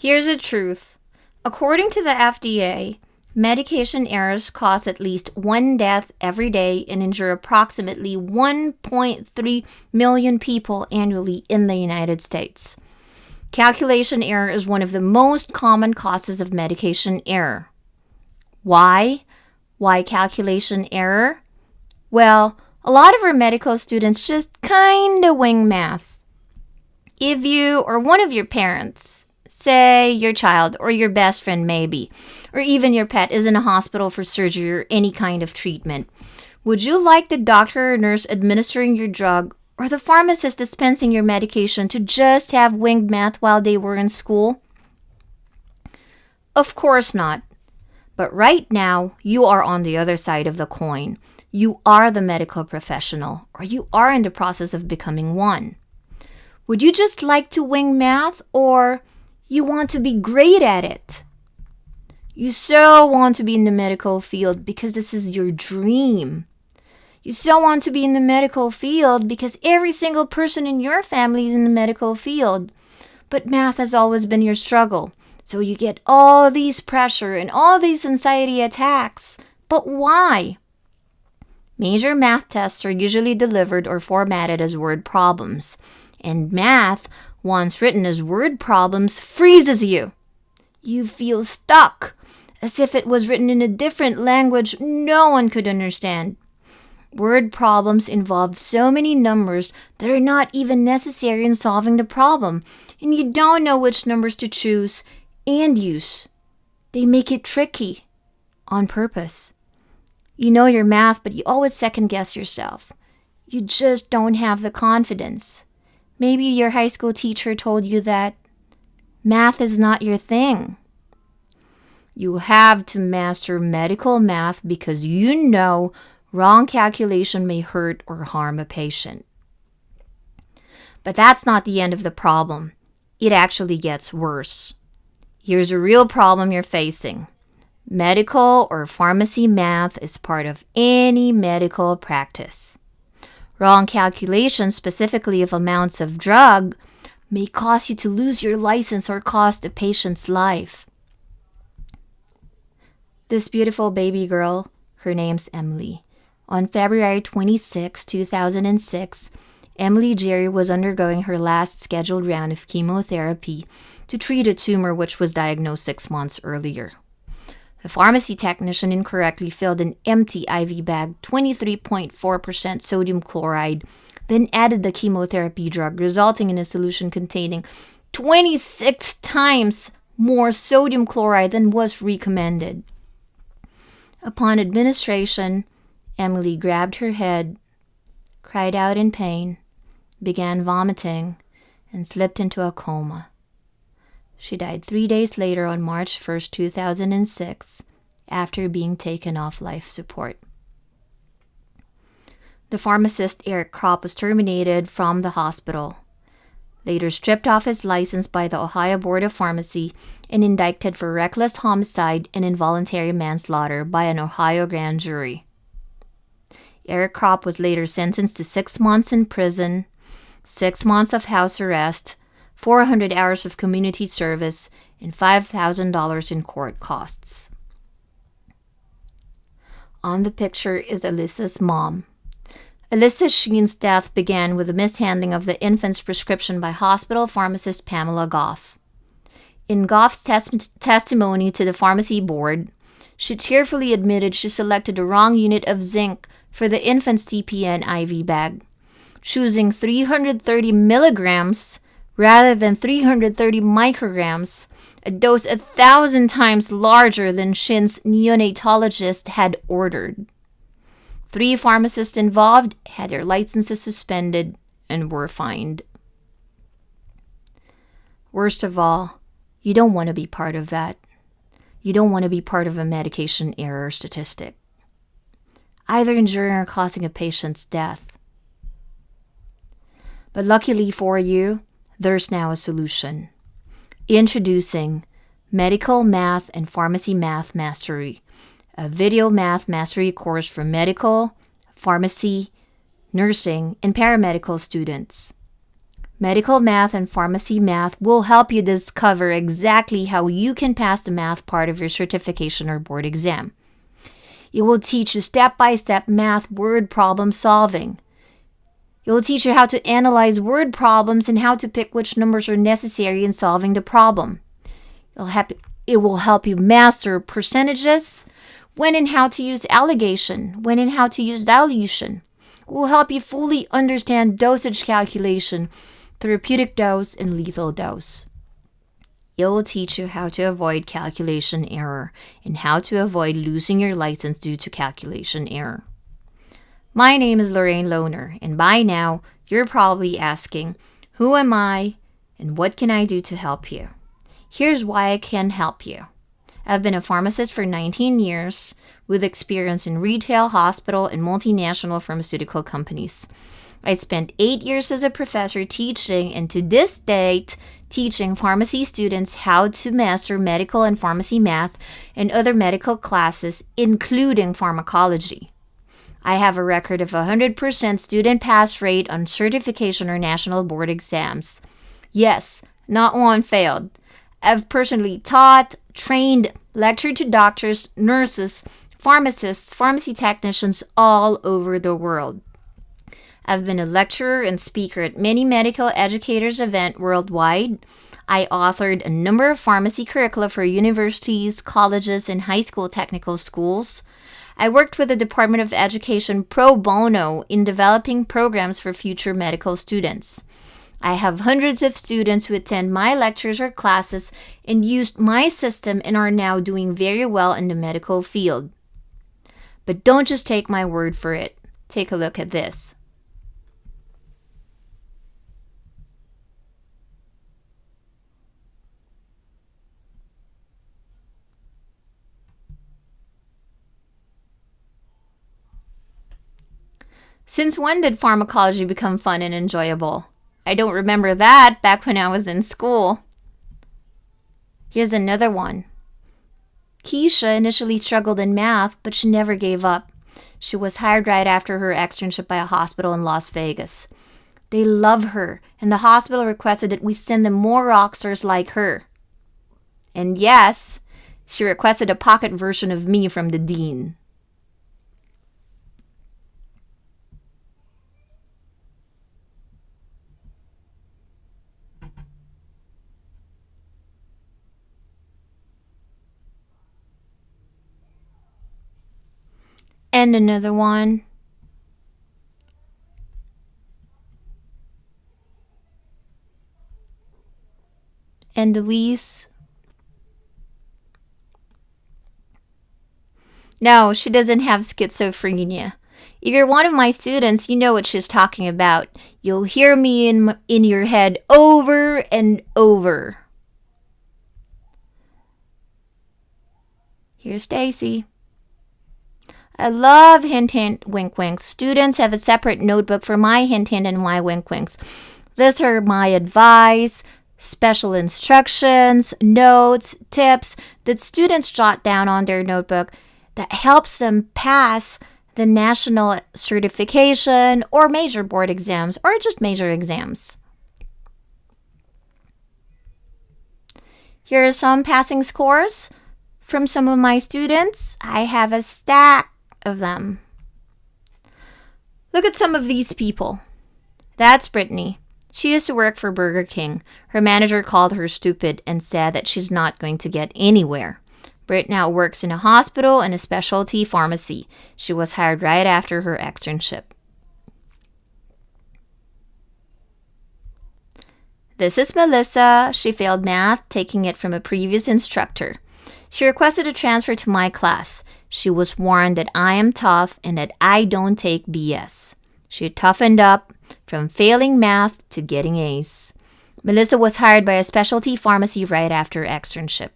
Here's the truth. According to the FDA, medication errors cause at least one death every day and injure approximately 1.3 million people annually in the United States. Calculation error is one of the most common causes of medication error. Why? Why calculation error? Well, a lot of our medical students just kinda wing math. If you or one of your parents, say your child or your best friend maybe, or even your pet is in a hospital for surgery or any kind of treatment, would you like the doctor or nurse administering your drug or the pharmacist dispensing your medication to just have winged math while they were in school? Of course not. But right now, you are on the other side of the coin. You are the medical professional, or you are in the process of becoming one. Would you just like to wing math, or you want to be great at it? You so want to be in the medical field because this is your dream. You so want to be in the medical field because every single person in your family is in the medical field. But math has always been your struggle. So you get all these pressure and all these anxiety attacks. But why? Major math tests are usually delivered or formatted as word problems. And math, once written as word problems, freezes you. You feel stuck, as if it was written in a different language no one could understand. Word problems involve so many numbers that are not even necessary in solving the problem, and you don't know which numbers to choose and use. They make it tricky on purpose. You know your math, but you always second guess yourself. You just don't have the confidence. Maybe your high school teacher told you that math is not your thing. You have to master medical math because you know wrong calculation may hurt or harm a patient. But that's not the end of the problem. It actually gets worse. Here's a real problem you're facing. Medical or pharmacy math is part of any medical practice. Wrong calculations, specifically of amounts of drug, may cause you to lose your license or cost a patient's life. This beautiful baby girl, her name's Emily. On February 26, 2006, Emily Jerry was undergoing her last scheduled round of chemotherapy to treat a tumor which was diagnosed 6 months earlier. The pharmacy technician incorrectly filled an empty IV bag 23.4% sodium chloride, then added the chemotherapy drug, resulting in a solution containing 26 times more sodium chloride than was recommended. Upon administration, Emily grabbed her head, cried out in pain, began vomiting, and slipped into a coma. She died 3 days later on March 1st, 2006, after being taken off life support. The pharmacist Eric Kropp was terminated from the hospital, later stripped off his license by the Ohio Board of Pharmacy and indicted for reckless homicide and involuntary manslaughter by an Ohio grand jury. Eric Kropp was later sentenced to 6 months in prison, 6 months of house arrest, 400 hours of community service, and $5,000 in court costs. On the picture is Alyssa's mom. Alyssa Sheen's death began with the mishandling of the infant's prescription by hospital pharmacist Pamela Goff. In Goff's testimony to the pharmacy board, she tearfully admitted she selected the wrong unit of zinc for the infant's TPN IV bag, choosing 330 milligrams rather than 330 micrograms, a dose 1,000 times larger than Shin's neonatologist had ordered. 3 pharmacists involved had their licenses suspended and were fined. Worst of all, you don't want to be part of that. You don't want to be part of a medication error statistic, either injuring or causing a patient's death. But luckily for you, there's now a solution. Introducing Medical Math and Pharmacy Math Mastery, a video math mastery course for medical, pharmacy, nursing, and paramedical students. Medical math and pharmacy math will help you discover exactly how you can pass the math part of your certification or board exam. It will teach you step-by-step math word problem solving. It will teach you how to analyze word problems and how to pick which numbers are necessary in solving the problem. It will help you master percentages, when and how to use alligation, when and how to use dilution. It will help you fully understand dosage calculation, therapeutic dose, and lethal dose. It will teach you how to avoid calculation error and how to avoid losing your license due to calculation error. My name is Lorraine Lohner, and by now, you're probably asking, who am I and what can I do to help you? Here's why I can help you. I've been a pharmacist for 19 years with experience in retail, hospital, and multinational pharmaceutical companies. I spent 8 years as a professor teaching, and to this date, teaching pharmacy students how to master medical and pharmacy math and other medical classes, including pharmacology. I have a record of 100% student pass rate on certification or national board exams. Yes, not one failed. I've personally taught, trained, lectured to doctors, nurses, pharmacists, pharmacy technicians all over the world. I've been a lecturer and speaker at many medical educators events worldwide. I authored a number of pharmacy curricula for universities, colleges, and high school technical schools. I worked with the Department of Education pro bono in developing programs for future medical students. I have hundreds of students who attend my lectures or classes and used my system and are now doing very well in the medical field. But don't just take my word for it. Take a look at this. Since when did pharmacology become fun and enjoyable? I don't remember that back when I was in school. Here's another one. Keisha initially struggled in math, but she never gave up. She was hired right after her externship by a hospital in Las Vegas. They love her, and the hospital requested that we send them more rock stars like her. And yes, she requested a pocket version of me from the dean. And another one. And Elise. No, she doesn't have schizophrenia. If you're one of my students, you know what she's talking about. You'll hear me in your head over and over. Here's Stacy. I love hint, hint, wink, winks. Students have a separate notebook for my hint, hint, and my wink, winks. These are my advice, special instructions, notes, tips that students jot down on their notebook that helps them pass the national certification or major board exams or just major exams. Here are some passing scores from some of my students. I have a stack of them. Look at some of these people. That's Brittany. She used to work for Burger King. Her manager called her stupid and said that she's not going to get anywhere. Britt now works in a hospital and a specialty pharmacy. She was hired right after her externship. This is Melissa. She failed math, taking it from a previous instructor. She requested a transfer to my class. She was warned that I am tough and that I don't take BS. She toughened up from failing math to getting A's. Melissa was hired by a specialty pharmacy right after externship.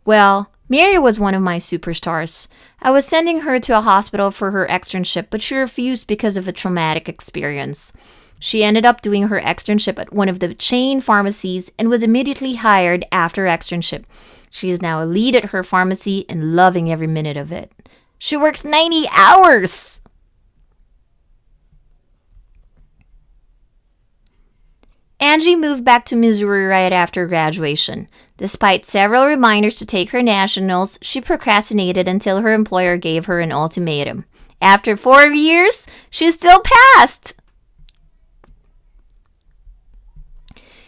Well, Mary was one of my superstars. I was sending her to a hospital for her externship, but she refused because of a traumatic experience. She ended up doing her externship at one of the chain pharmacies and was immediately hired after externship. She is now a lead at her pharmacy and loving every minute of it. She works 90 hours! Angie moved back to Missouri right after graduation. Despite several reminders to take her nationals, she procrastinated until her employer gave her an ultimatum. After 4 years, she still passed!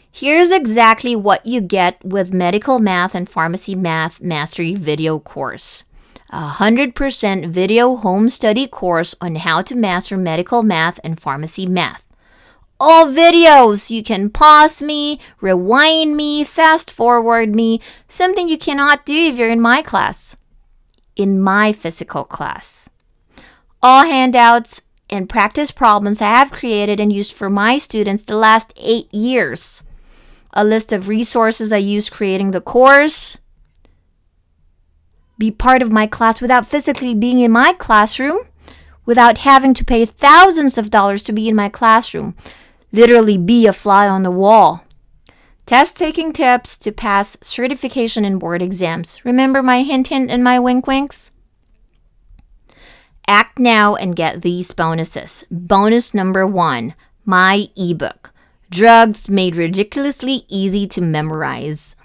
Here's exactly what you get with Medical Math and Pharmacy Math Mastery video course. 100% video home study course on how to master medical math and pharmacy math. All videos! You can pause me, rewind me, fast forward me, something you cannot do if you're in my class. In my physical class. All handouts and practice problems I have created and used for my students the last 8 years. A list of resources I used creating the course. Be part of my class without physically being in my classroom, without having to pay thousands of dollars to be in my classroom. Literally be a fly on the wall. Test-taking tips to pass certification and board exams. Remember my hint and my wink-winks? Act now and get these bonuses. Bonus number 1, my ebook. Drugs made ridiculously easy to memorize.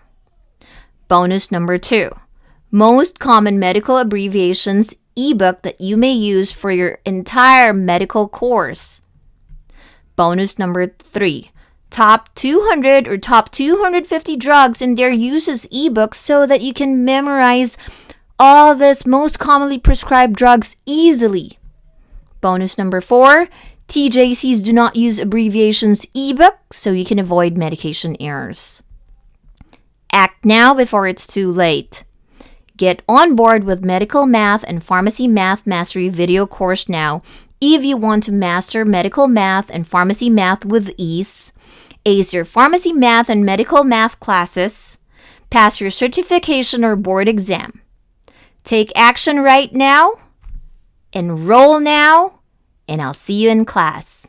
Bonus number 2, most common medical abbreviations ebook that you may use for your entire medical course. Bonus number 3, top 200 or top 250 drugs and their uses ebook so that you can memorize all this most commonly prescribed drugs easily. Bonus number 4, TJC's Do Not Use Abbreviations ebook so you can avoid medication errors. Act now before it's too late. Get on board with Medical Math and Pharmacy Math Mastery video course now if you want to master medical math and pharmacy math with ease, ace your pharmacy math and medical math classes, pass your certification or board exam. Take action right now, enroll now, and I'll see you in class.